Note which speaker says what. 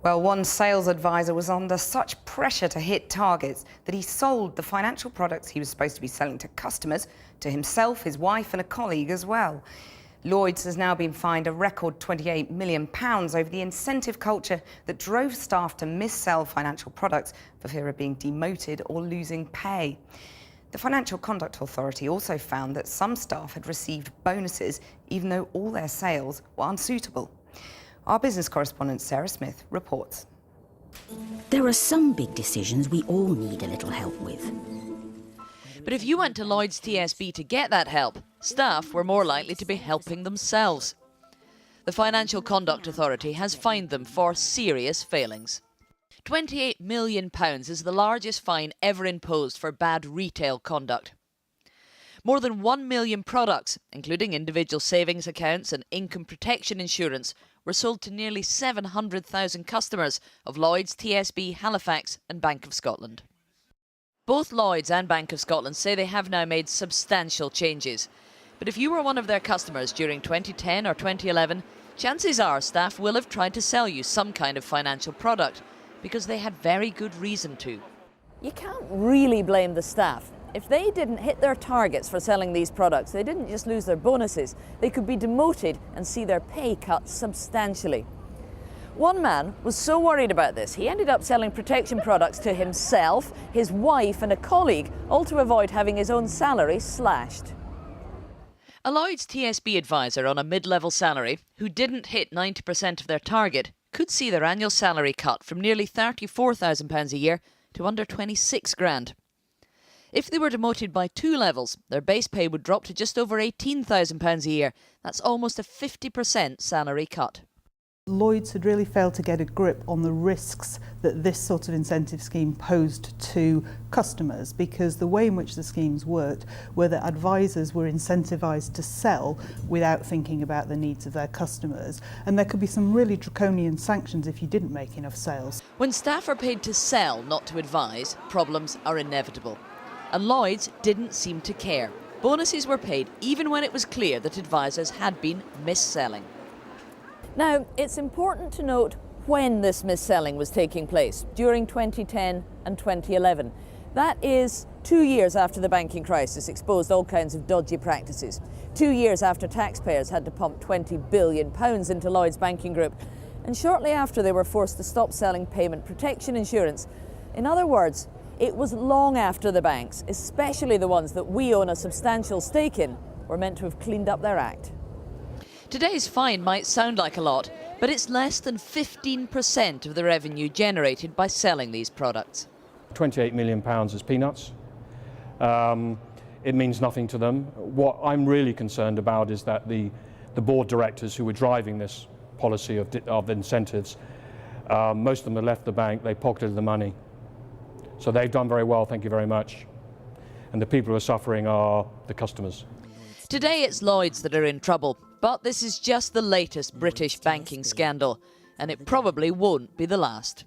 Speaker 1: Well, one sales advisor was under such pressure to hit targets that he sold the financial products he was supposed to be selling to customers to himself, his wife and a colleague as well. Lloyds has now been fined a record £28 million over the incentive culture that drove staff to mis-sell financial products for fear of being demoted or losing pay. The Financial Conduct Authority also found that some staff had received bonuses even though all their sales were unsuitable. Our business correspondent Sarah Smith reports.
Speaker 2: There are some big decisions we all need a little help with.
Speaker 3: But if you went to Lloyds TSB to get that help, staff were more likely to be helping themselves. The Financial Conduct Authority has fined them for serious failings. £28 million is the largest fine ever imposed for bad retail conduct. More than 1 million products, including individual savings accounts and income protection insurance, were sold to nearly 700,000 customers of Lloyds, TSB, Halifax and Bank of Scotland. Both Lloyds and Bank of Scotland say they have now made substantial changes. But if you were one of their customers during 2010 or 2011, chances are staff will have tried to sell you some kind of financial product because they had very good reason to.
Speaker 4: You can't really blame the staff. If they didn't hit their targets for selling these products, they didn't just lose their bonuses, they could be demoted and see their pay cut substantially. One man was so worried about this, he ended up selling protection products to himself, his wife and a colleague, all to avoid having his own salary slashed.
Speaker 3: A Lloyds TSB advisor on a mid-level salary who didn't hit 90% of their target could see their annual salary cut from nearly £34,000 a year to under 26 grand. If they were demoted by 2 levels, their base pay would drop to just over £18,000 a year. That's almost a 50% salary cut.
Speaker 5: Lloyds had really failed to get a grip on the risks that this sort of incentive scheme posed to customers, because the way in which the schemes worked were that advisors were incentivised to sell without thinking about the needs of their customers, and there could be some really draconian sanctions if you didn't make enough sales.
Speaker 3: When staff are paid to sell, not to advise, problems are inevitable. And Lloyds didn't seem to care. Bonuses were paid even when it was clear that advisors had been mis-selling.
Speaker 4: Now, it's important to note when this mis-selling was taking place, during 2010 and 2011. That is 2 years after the banking crisis exposed all kinds of dodgy practices. 2 years after taxpayers had to pump £20 billion into Lloyds Banking Group, and shortly after they were forced to stop selling payment protection insurance. In other words, it was long after the banks, especially the ones that we own a substantial stake in, were meant to have cleaned up their act.
Speaker 3: Today's fine might sound like a lot, but it's less than 15% of the revenue generated by selling these products.
Speaker 6: £28 million is peanuts. It means nothing to them. What I'm really concerned about is that the board directors who were driving this policy of incentives, most of them have left the bank, they pocketed the money. So they've done very well, thank you very much. And the people who are suffering are the customers.
Speaker 3: Today it's Lloyds that are in trouble, but this is just the latest British banking scandal, and it probably won't be the last.